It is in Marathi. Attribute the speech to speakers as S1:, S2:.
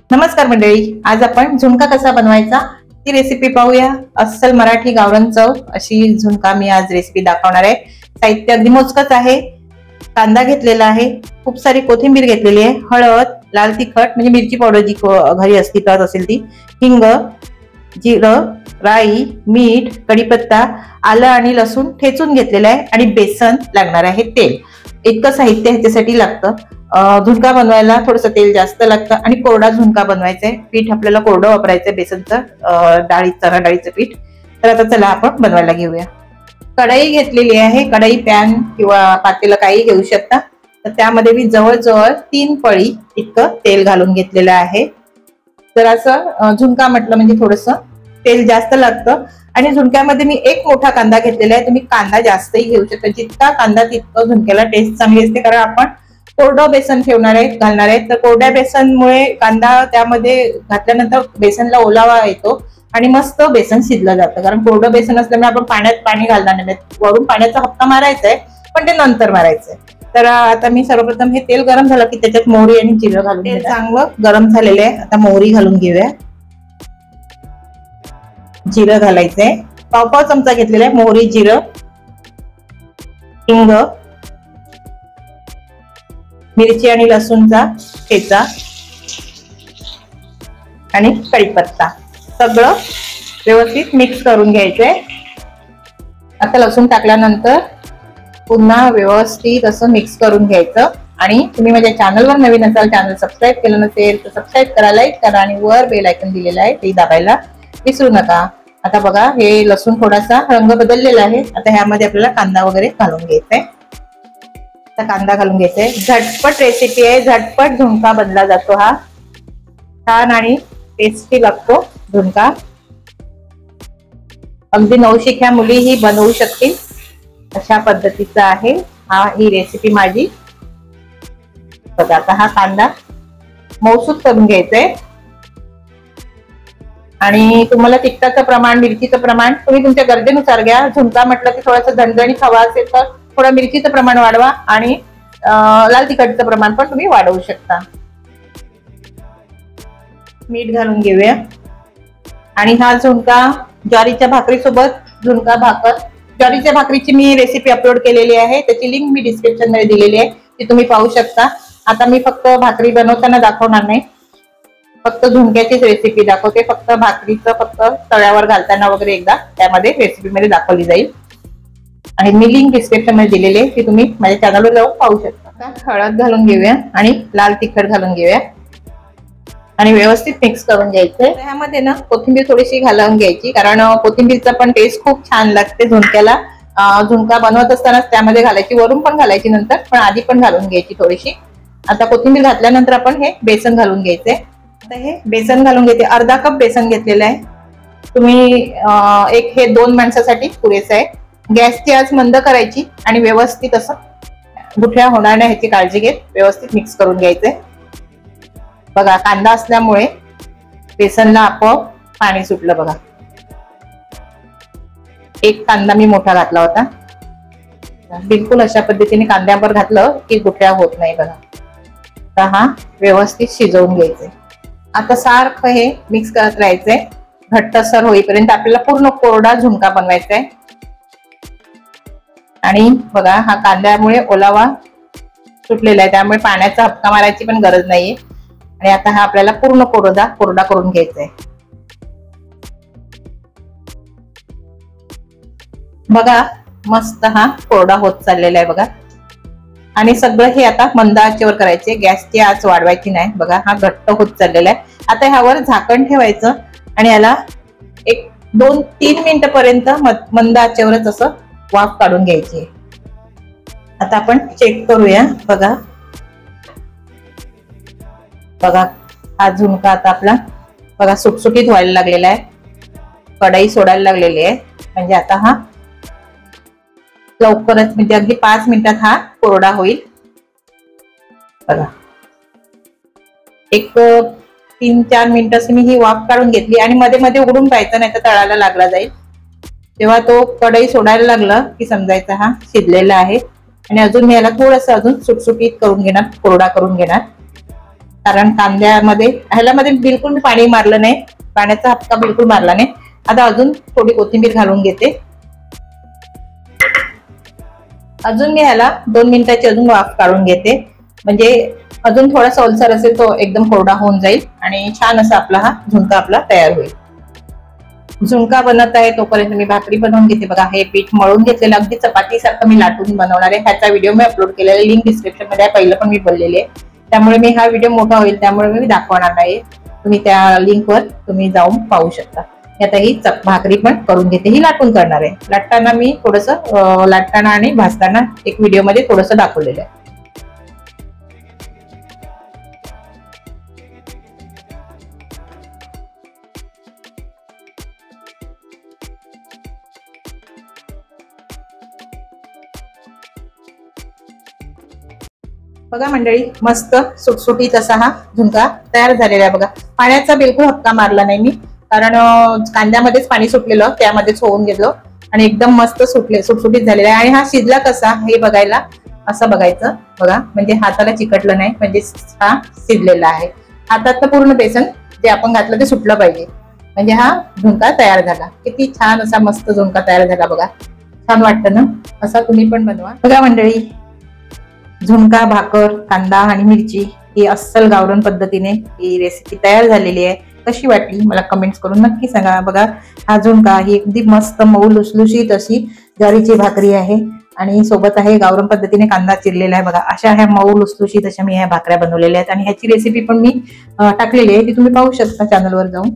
S1: नमस्कार मंडळी, आज आपण झुणका कसा बनवायचा ती रेसिपी पाहूया। अस्सल मराठी गावरान चव अशी झुणका मी आज रेसिपी दाखवणार आहे। साहित्य अगदी मोजकच आहे। कांदा घेतलेला आहे, खूप सारी कोथिंबीर घेतलेली आहे, हळद, लाल तिखट म्हणजे मिरची पावडर जी घरी असती तर असेल ती, हिंग, जिरं, राई, मीठ, कढीपत्ता, आलं आणि लसूण ठेचून घेतलेलं आहे आणि बेसन लागणार आहे, तेल। इतकं साहित्य ह्याच्यासाठी लागतं। झुणका बनवायला थोडंसं तेल जास्त लागतं आणि कोरडा झुणका बनवायचा आहे। पीठ आपल्याला कोरडं वापरायचं आहे, बेसनचं, चणा डाळीचं पीठ। तर आता चला आपण बनवायला घेऊया। कढई घेतलेली आहे, कढई, पॅन किंवा पातेलं काही घेऊ शकता। तर त्यामध्ये मी जवळजवळ 3 पळी इतकं तेल घालून घेतलेलं आहे। तर असं झुणका म्हटलं म्हणजे थोडंसं तेल जास्त लागतं। आणि झुणक्यामध्ये मी 1 मोठा कांदा घेतलेला आहे। तुम्ही कांदा जास्तही घेऊ शकता, जितका कांदा तितकं झुणक्याला टेस्ट चांगली असते, कारण आपण कोरडं बेसन ठेवणार आहे, घालणार आहे। तर कोरड्या बेसनमुळे कांदा त्यामध्ये घातल्यानंतर बेसनला ओलावा येतो आणि मस्त बेसन शिजलं जातं। कारण कोरडं बेसन असल्यामुळे आपण पाण्यात पाणी घालणार नाही, वरून पाण्याचा हप्ता मारायचा आहे, पण ते नंतर मारायचं आहे। तर आता मी सर्वप्रथम हे तेल गरम झालं की त्याच्यात मोहरी आणि जिरं घालून, तेल चांगलं गरम झालेलं आहे। आता मोहरी घालून घेऊया, जिरं घालायचंय, पाव चमचा घेतलेला आहे मोहरी, जिरं, हिंग, मिरची आणि लसूणचा ठेचा आणि कढीपत्ता, सगळं व्यवस्थित मिक्स करून घ्यायचंय। आता लसूण टाकल्यानंतर पुन्हा व्यवस्थित असं मिक्स करून घ्यायचं। आणि तुम्ही माझ्या चॅनलवर नवीन असाल, चॅनल सबस्क्राईब केलं नसेल तर सबस्क्राईब करा, लाईक करा आणि वर बेल आयकॉन दिलेला आहे ते दाबायला विसरू नका। आता बघा, हे लसूण थोडासा रंग बदललेला आहे। आता ह्यामध्ये आपल्याला कांदा वगैरे घालून घ्यायचा आहे। आता कांदा घालून घ्यायचंय। झटपट रेसिपी आहे, झटपट झुणका बनला जातो हा, छान आणि टेस्टी लागतो झुणका। अगदी नवशिक्या मुलीही बनवू शकतील अशा पद्धतीचा आहे ही रेसिपी माझी। बघा, आता हा कांदा मऊसूत करून घ्यायचंय। आणि तुम्हाला तिखटाचं प्रमाण, मिरचीचं प्रमाण तुम्ही तुमच्या गरजेनुसार घ्या। झुणका म्हटलं की थोडासा झणझणीत हवा असेल तर थोडं मिरचीचं प्रमाण वाढवा आणि लाल तिखटचं प्रमाण पण तुम्ही वाढवू शकता। मीठ घालून घेऊया। आणि हा झुणका ज्वारीच्या भाकरीसोबत, झुणका भाकर, ज्वारीच्या भाकरीची मी रेसिपी अपलोड केलेली आहे, त्याची लिंक मी डिस्क्रिप्शन मध्ये दिलेली आहे, ती तुम्ही पाहू शकता। आता मी फक्त भाकरी बनवताना दाखवणार नाही, फक्त झुणक्याचीच रेसिपी दाखवते। फक्त भाकरीचं फक्त तव्यावर घालताना वगैरे एकदा त्यामध्ये रेसिपी मध्ये दाखवली जाईल आणि मी लिंक डिस्क्रिप्शन मध्ये दिलेली आहे, ती तुम्ही माझ्या चॅनलवर जाऊन पाहू शकता। हळद घालून घेऊया आणि लाल तिखट घालून घेऊया आणि व्यवस्थित मिक्स करून घ्यायचंय। ह्यामध्ये ना कोथिंबीर थोडीशी घालून घ्यायची, कारण कोथिंबीरचा पण टेस्ट खूप छान लागते झुणक्याला। झुणका बनवत असताना त्यामध्ये घालायची, वरून पण घालायची नंतर, पण आधी पण घालून घ्यायची थोडीशी। आता कोथिंबीर घातल्यानंतर आपण हे बेसन घालून घ्यायचंय। आता हे बेसन घालून घेते, अर्धा कप बेसन घेतलेलं आहे। तुम्ही हे 2 माणसासाठी पुरेसं आहे। गॅसची आच मंद करायची आणि व्यवस्थित असं गुठळ्या होणार नाही ह्याची काळजी घेत व्यवस्थित मिक्स करून घ्यायचंय। बघा, कांदा असल्यामुळे बेसनला आपोआप पाणी सुटलं बघा। 1 कांदा मी मोठा घातला होता। बिलकुल अशा पद्धतीने कांद्यावर घातलं की गुठळ्या होत नाही बघा। तर हा व्यवस्थित शिजवून घ्यायचंय। आता सारखं हे मिक्स करत राहायचंय घट्टसर होईपर्यंत। आपल्याला पूर्ण कोरडा झुणका बनवायचा आहे। आणि बघा, हा कांद्यामुळे ओलावा सुटलेला आहे, त्यामुळे पाण्याचा हपका मारायची पण गरज नाहीये। आणि आता हा आपल्याला पूर्ण कोरडा करून घ्यायचा आहे। बघा, मस्त हा कोरडा होत चाललेला आहे बघा। आणि सगळं हे आता मंद आचेवर करायचे, गॅसची आच वाढवायची नाही। बघा, हा घट्ट होत चाललेला आहे। आता ह्यावर झाकण ठेवायचं आणि याला 1-2-3 मिनिटं पर्यंत मंद आचेवरच असं वाफ काढून घ्यायची। आता आपण चेक करूया। बघा बघा, हा झुणका आता आपला बघा सुटसुटीत व्हायला लागलेला आहे, कढई सोडायला लागलेली आहे। म्हणजे आता हा लवकरच, म्हणजे अगदी 5 मिनिटात हा कोरडा होईल बघा। 3-4 मिनिटं मी ही वाफ काढून घेतली आणि मध्ये मध्ये उघडून पाहायचं, नाही तर तळाला लागला जाईल। जेव्हा तो कढई सोडायला लागला की समजायचा हा शिजलेला आहे। आणि अजून याला थोडंसं अजून सुटसुटीत करून घेणार, कोरडा करून घेणार। कारण कांद्यामध्ये ह्याच्यामध्ये बिलकुल मी पाणी मारलं नाही, पाण्याचा हपका बिलकुल मारला नाही. आता अजून थोडी कोथिंबीर घालून घेते. अजून मी ह्याला 2 मिनिटाची अजून वाफ काढून घेते, म्हणजे अजून थोडासा ओलसर असेल तो एकदम कोरडा होऊन जाईल आणि छान असा आपला हा झुणका आपला तयार होईल. झुणका बनत आहे तोपर्यंत मी भाकरी बनवून घेते. बघा हे पीठ मळून घेतलेलं अगदी चपातीसारखं मी लाटून बनवणार आहे. ह्याचा व्हिडिओ मी अपलोड केलेला आहे, लिंक डिस्क्रिप्शन मध्ये आहे, पहिलं पण मी बोललेली आहे. त्यामुळे मी हा व्हिडिओ मोठा होईल त्यामुळे मी दाखवणार नाही, तुम्ही त्या लिंकवर तुम्ही जाऊन पाहू शकता. आता ही भाकरी पण करून घेते, ही लाटून करणार आहे. लाटताना मी थोडंसं लाटताना आणि भाजताना एक व्हिडिओ मध्ये थोडंसं दाखवलेलं आहे. बघा मंडळी, मस्त सुटसुटीत असा हा झुणका तयार झालेला आहे. बघा पाण्याचा बिलकुल हक्का मारला नाही मी, कारण कांद्यामध्येच पाणी सुटलेलं त्यामध्येच होऊन गेलं आणि एकदम मस्त सुटसुटीत झालेला आहे. आणि हा शिजला कसा हे बघायला असं बघायचं. बघा म्हणजे हाताला चिकटलं नाही, म्हणजे हा शिजलेला आहे. हातात पूर्ण बेसन जे आपण घातलं ते सुटलं पाहिजे, म्हणजे हा झुणका तयार झाला. किती छान असा मस्त झुणका तयार झाला. बघा छान वाटतं ना, असा तुम्ही पण बनवा. बघा मंडळी, झुणका भाकर कांदा आणि मिरची ही अस्सल गावरान पद्धतीने ही रेसिपी तयार झालेली आहे. कशी वाटली मला कमेंट्स करून नक्की सांगा. बघा हा झुणका ही अगदी मस्त मऊ लुसलुशीत अशी ज्वारीची भाकरी आहे आणि सोबत आहे गावरान पद्धतीने कांदा चिरलेला आहे. बघा अशा ह्या मऊ लुसलुशीत अशा मी ह्या भाकऱ्या बनवलेल्या आहेत आणि ह्याची रेसिपी पण मी टाकलेली आहे, ती तुम्ही पाहू शकता चॅनलवर जाऊन.